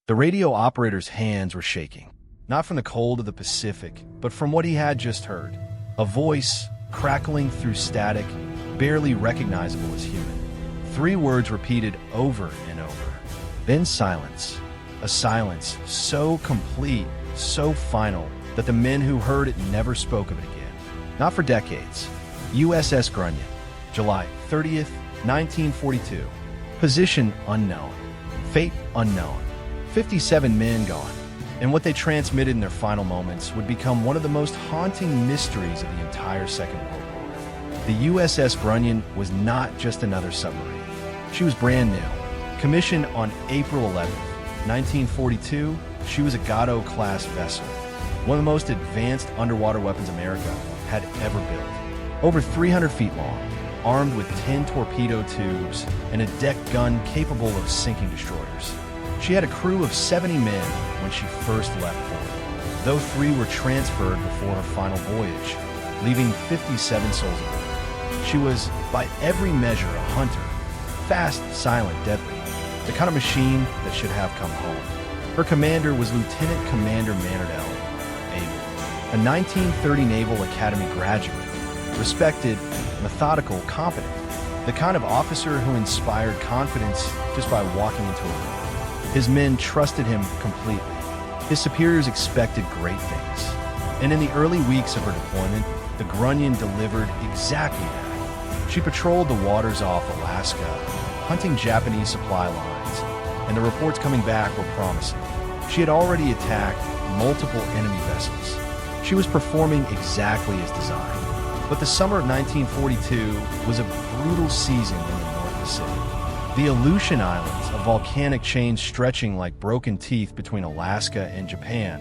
The radio operator's hands were shaking, not from the cold of the Pacific, but from what he had just heard. A voice, crackling through static, barely recognizable as human. 3 words repeated over and over. Then silence. A silence so complete, so final, that the men who heard it never spoke of it again. Not for decades. USS Grunion, July 30th, 1942. Position unknown. Fate unknown. 57 men gone. And what they transmitted in their final moments would become one of the most haunting mysteries of the entire Second World War. The USS Grunion was not just another submarine. She was brand new. Commissioned on April 11th, 1942, she was a Gatto-class vessel, one of the most advanced underwater weapons America had ever built. Over 300 feet long, armed with 10 torpedo tubes and a deck gun capable of sinking destroyers. She had a crew of 70 men when she first left port, though 3 were transferred before her final voyage, leaving 57 souls aboard. She was, by every measure, a hunter, fast, silent, deadly, the kind of machine that should have come home. Her commander was Lieutenant Commander Abele, a 1930 Naval Academy graduate, respected, methodical, competent, the kind of officer who inspired confidence just by walking into a room. His men trusted him completely. His superiors expected great things. And in the early weeks of her deployment, the Grunion delivered exactly that. She patrolled the waters off Alaska, hunting Japanese supply lines, and the reports coming back were promising. She had already attacked multiple enemy vessels. She was performing exactly as designed. But the summer of 1942 was a brutal season in the North Pacific. The Aleutian Islands, a volcanic chain stretching like broken teeth between Alaska and Japan,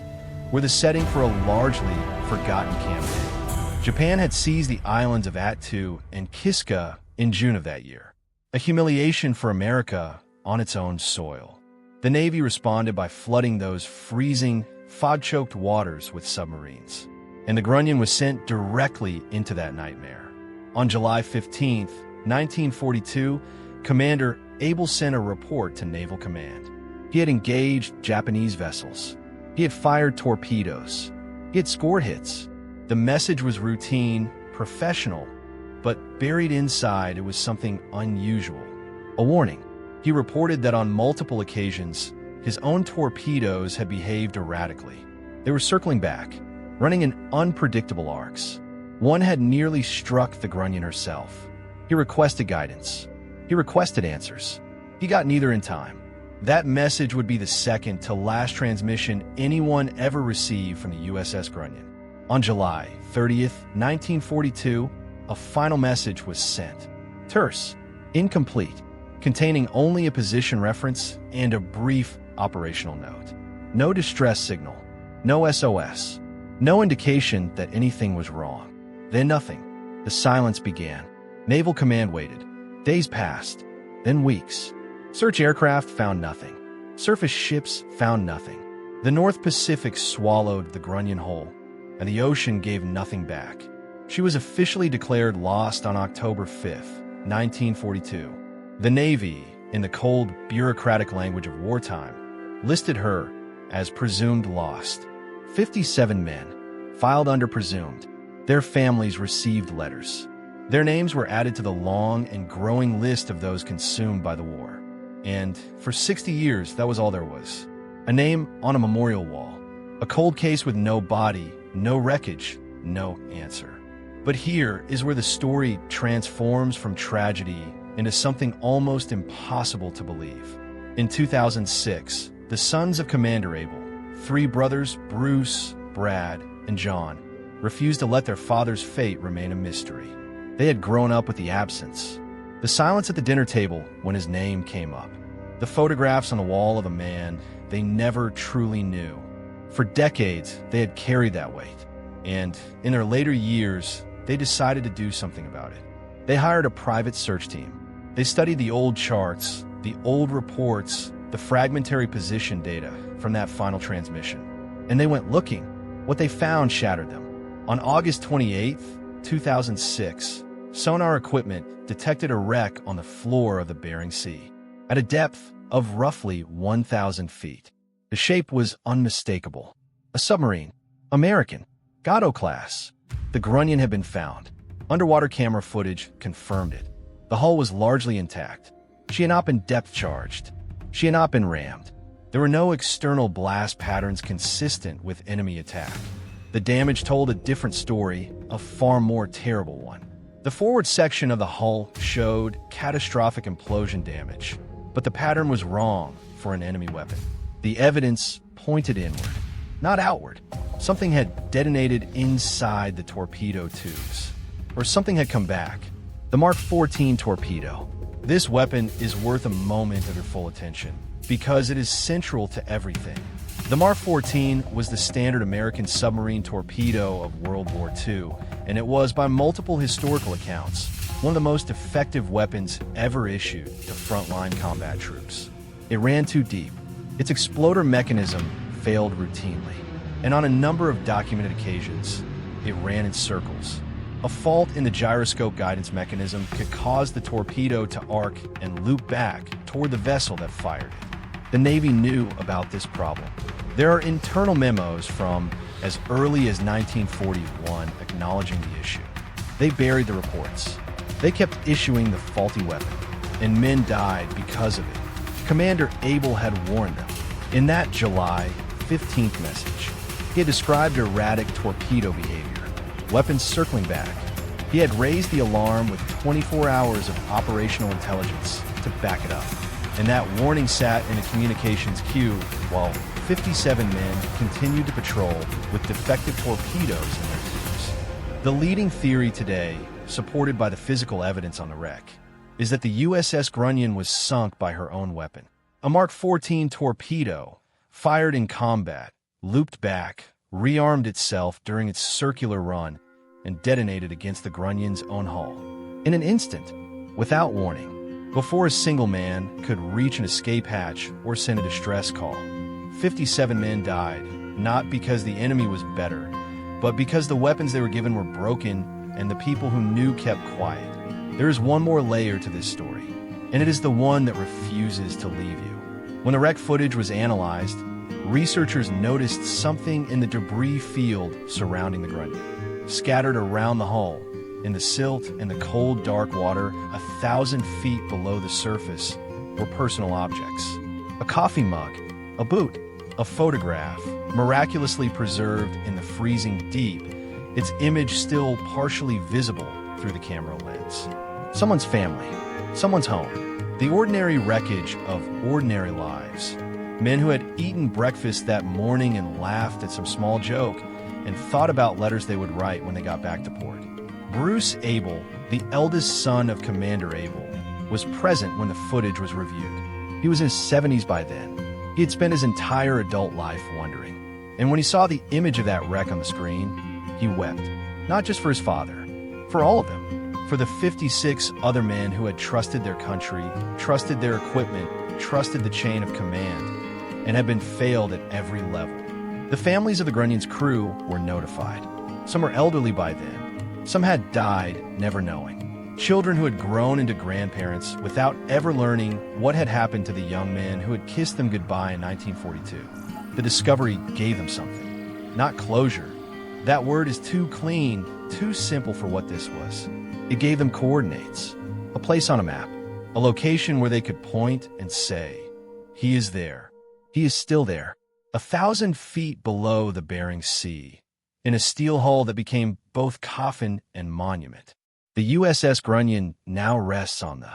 were the setting for a largely forgotten campaign. Japan had seized the islands of Attu and Kiska in June of that year, a humiliation for America on its own soil. The Navy responded by flooding those freezing, fog-choked waters with submarines, and the Grunion was sent directly into that nightmare. On July 15, 1942, Commander Abele sent a report to Naval Command. He had engaged Japanese vessels. He had fired torpedoes. He had scored hits. The message was routine, professional, but buried inside it was something unusual. A warning. He reported that on multiple occasions, his own torpedoes had behaved erratically. They were circling back, running in unpredictable arcs. One had nearly struck the Grunion herself. He requested guidance. He requested answers. He got neither in time. That message would be the second to last transmission anyone ever received from the USS Grunion. On July 30th, 1942, a final message was sent. Terse, incomplete, containing only a position reference and a brief operational note. No distress signal, no SOS, no indication that anything was wrong. Then nothing. The silence began. Naval Command waited. Days passed, then weeks. Search aircraft found nothing. Surface ships found nothing. The North Pacific swallowed the Grunion whole, and the ocean gave nothing back. She was officially declared lost on October 5th, 1942. The Navy, in the cold, bureaucratic language of wartime, listed her as presumed lost. 57 men filed under presumed. Their families received letters. Their names were added to the long and growing list of those consumed by the war. And for 60 years, that was all there was. A name on a memorial wall. A cold case with no body, no wreckage, no answer. But here is where the story transforms from tragedy into something almost impossible to believe. In 2006, the sons of Commander Abele, 3 brothers, Bruce, Brad, and John, refused to let their father's fate remain a mystery. They had grown up with the absence, the silence at the dinner table when his name came up, the photographs on the wall of a man they never truly knew. For decades, they had carried that weight, and in their later years, they decided to do something about it. They hired a private search team. They studied the old charts, the old reports, the fragmentary position data from that final transmission, and they went looking. What they found shattered them. On August 28, 2006, sonar equipment detected a wreck on the floor of the Bering Sea, at a depth of roughly 1,000 feet. The shape was unmistakable. A submarine. American. Gatto class. The Grunion had been found. Underwater camera footage confirmed it. The hull was largely intact. She had not been depth-charged. She had not been rammed. There were no external blast patterns consistent with enemy attack. The damage told a different story, a far more terrible one. The forward section of the hull showed catastrophic implosion damage, but the pattern was wrong for an enemy weapon. The evidence pointed inward, not outward. Something had detonated inside the torpedo tubes, or something had come back. The Mark 14 torpedo. This weapon is worth a moment of your full attention, because it is central to everything. The Mark 14 was the standard American submarine torpedo of World War II, and it was, by multiple historical accounts, one of the most effective weapons ever issued to frontline combat troops. It ran too deep. Its exploder mechanism failed routinely, and on a number of documented occasions, it ran in circles. A fault in the gyroscope guidance mechanism could cause the torpedo to arc and loop back toward the vessel that fired it. The Navy knew about this problem. There are internal memos from as early as 1941 acknowledging the issue. They buried the reports. They kept issuing the faulty weapon, and men died because of it. Commander Abele had warned them. In that July 15th message, he had described erratic torpedo behavior, weapons circling back. He had raised the alarm with 24 hours of operational intelligence to back it up. And that warning sat in a communications queue while 57 men continued to patrol with defective torpedoes in their tubes. The leading theory today, supported by the physical evidence on the wreck, is that the USS Grunion was sunk by her own weapon. A Mark 14 torpedo, fired in combat, looped back, rearmed itself during its circular run, and detonated against the Grunion's own hull. In an instant, without warning, before a single man could reach an escape hatch or send a distress call. 57 men died, not because the enemy was better, but because the weapons they were given were broken and the people who knew kept quiet. There is one more layer to this story, and it is the one that refuses to leave you. When the wreck footage was analyzed, researchers noticed something in the debris field surrounding the Grunion. Scattered around the hull, in the silt and the cold, dark water 1,000 feet below the surface, were personal objects. A coffee mug, a boot, a photograph, miraculously preserved in the freezing deep, its image still partially visible through the camera lens. Someone's family, someone's home, the ordinary wreckage of ordinary lives. Men who had eaten breakfast that morning and laughed at some small joke and thought about letters they would write when they got back to port. Bruce Abele, the eldest son of Commander Abele, was present when the footage was reviewed. He was in his 70s by then. He had spent his entire adult life wondering. And when he saw the image of that wreck on the screen, he wept. Not just for his father, for all of them. For the 56 other men who had trusted their country, trusted their equipment, trusted the chain of command, and had been failed at every level. The families of the Grunion's crew were notified. Some were elderly by then. Some had died, never knowing. Children who had grown into grandparents without ever learning what had happened to the young men who had kissed them goodbye in 1942. The discovery gave them something. Not closure. That word is too clean, too simple for what this was. It gave them coordinates, a place on a map, a location where they could point and say, "He is there. He is still there." 1,000 feet below the Bering Sea, in a steel hull that became both coffin and monument. The USS Grunion now rests on the